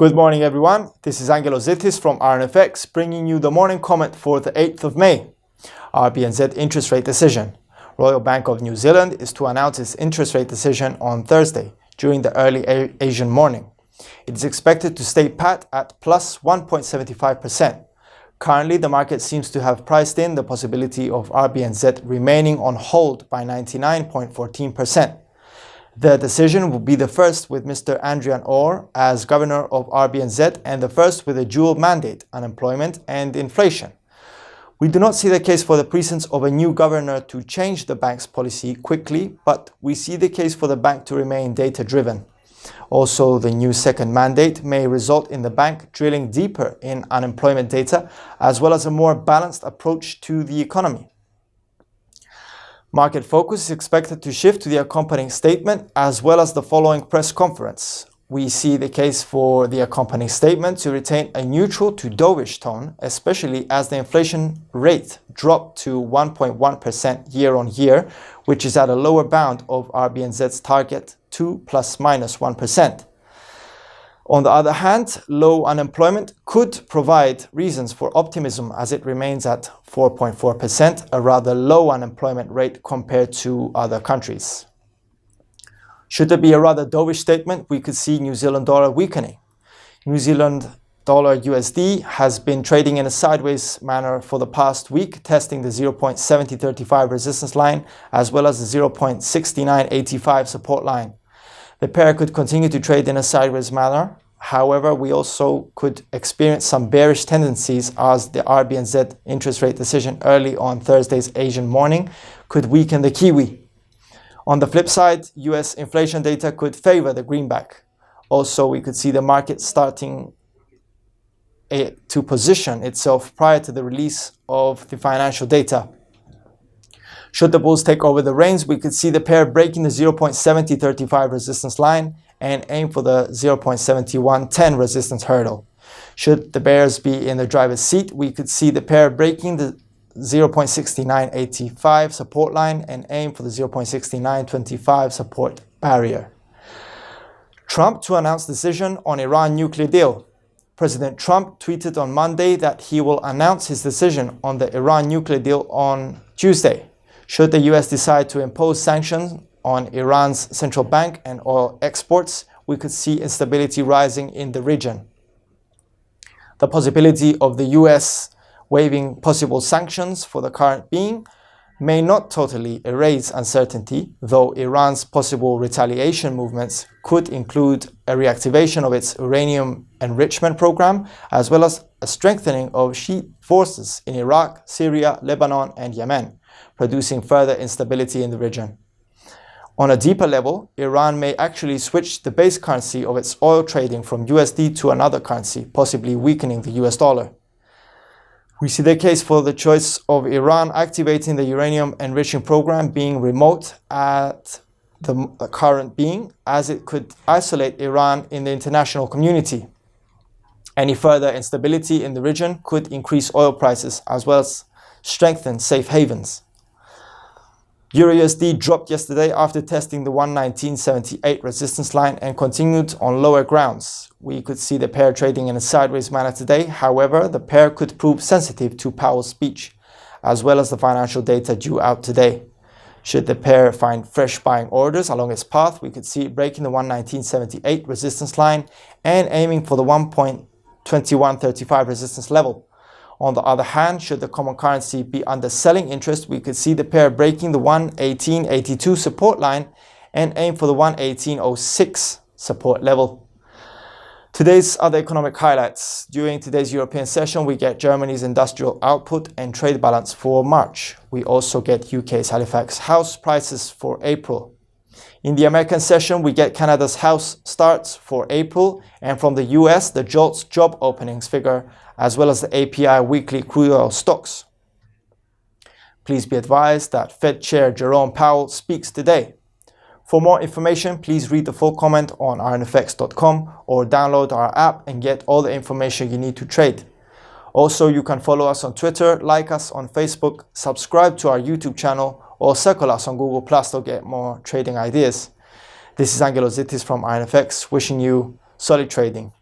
Good morning, everyone. This is Angelos Zittis from IronFX, bringing you the morning comment for the 8th of May. RBNZ interest rate decision. Royal Bank of New Zealand is to announce its interest rate decision on Thursday during the early Asian morning. It is expected to stay pat at plus 1.75%. Currently, the market seems to have priced in the possibility of RBNZ remaining on hold by 99.14%. The decision will be the first with Mr. Adrian Orr as governor of RBNZ and the first with a dual mandate, unemployment and inflation. We do not see the case for the presence of a new governor to change the bank's policy quickly, but we see the case for the bank to remain data-driven. Also, the new second mandate may result in the bank drilling deeper in unemployment data, as well as a more balanced approach to the economy. Market focus is expected to shift to the accompanying statement as well as the following press conference. We see the case for the accompanying statement to retain a neutral to dovish tone, especially as the inflation rate dropped to 1.1% year on year, which is at a lower bound of RBNZ's target to plus minus 1%. On the other hand, low unemployment could provide reasons for optimism as it remains at 4.4%, a rather low unemployment rate compared to other countries. Should there be a rather dovish statement, we could see New Zealand dollar weakening. New Zealand dollar USD has been trading in a sideways manner for the past week, testing the 0.7035 resistance line as well as the 0.6985 support line. The pair could continue to trade in a sideways manner. However, we also could experience some bearish tendencies as the RBNZ interest rate decision early on Thursday's Asian morning could weaken the Kiwi. On the flip side, US inflation data could favor the greenback. Also, we could see the market starting to position itself prior to the release of the financial data. Should the bulls take over the reins, we could see the pair breaking the 0.7035 resistance line and aim for the 0.7110 resistance hurdle. Should the bears be in the driver's seat, we could see the pair breaking the 0.6985 support line and aim for the 0.6925 support barrier. Trump to announce decision on Iran nuclear deal. President Trump tweeted on Monday that he will announce his decision on the Iran nuclear deal on Tuesday. Should the US decide to impose sanctions on Iran's central bank and oil exports, we could see instability rising in the region. The possibility of the US waiving possible sanctions for the current being may not totally erase uncertainty, though Iran's possible retaliation movements could include a reactivation of its uranium enrichment program, as well as a strengthening of Shiite forces in Iraq, Syria, Lebanon, and Yemen, producing further instability in the region. On a deeper level, Iran may actually switch the base currency of its oil trading from USD to another currency, possibly weakening the US dollar. We see the case for the choice of Iran activating the uranium enriching program being remote at the current being, as it could isolate Iran in the international community. Any further instability in the region could increase oil prices as well as strengthen safe havens. EUR/USD dropped yesterday after testing the 119.78 resistance line and continued on lower grounds. We could see the pair trading in a sideways manner today. However, the pair could prove sensitive to Powell's speech, as well as the financial data due out today. Should the pair find fresh buying orders along its path, we could see it breaking the 119.78 resistance line and aiming for the 1.2135 resistance level. On the other hand, should the common currency be under selling interest, we could see the pair breaking the 118.82 support line and aim for the 118.06 support level. Today's other economic highlights. During today's European session, we get Germany's industrial output and trade balance for March. We also get UK's Halifax house prices for April. In the American session, we get Canada's house starts for April, and from the US, the JOLTS job openings figure, as well as the API weekly crude oil stocks. Please be advised that Fed Chair Jerome Powell speaks today. For more information, please read the full comment on ironfx.com or download our app and get all the information you need to trade. Also, you can follow us on Twitter, like us on Facebook, subscribe to our YouTube channel, or circle us on Google Plus to get more trading ideas. This is Angelos Zittis from IronFX, wishing you solid trading.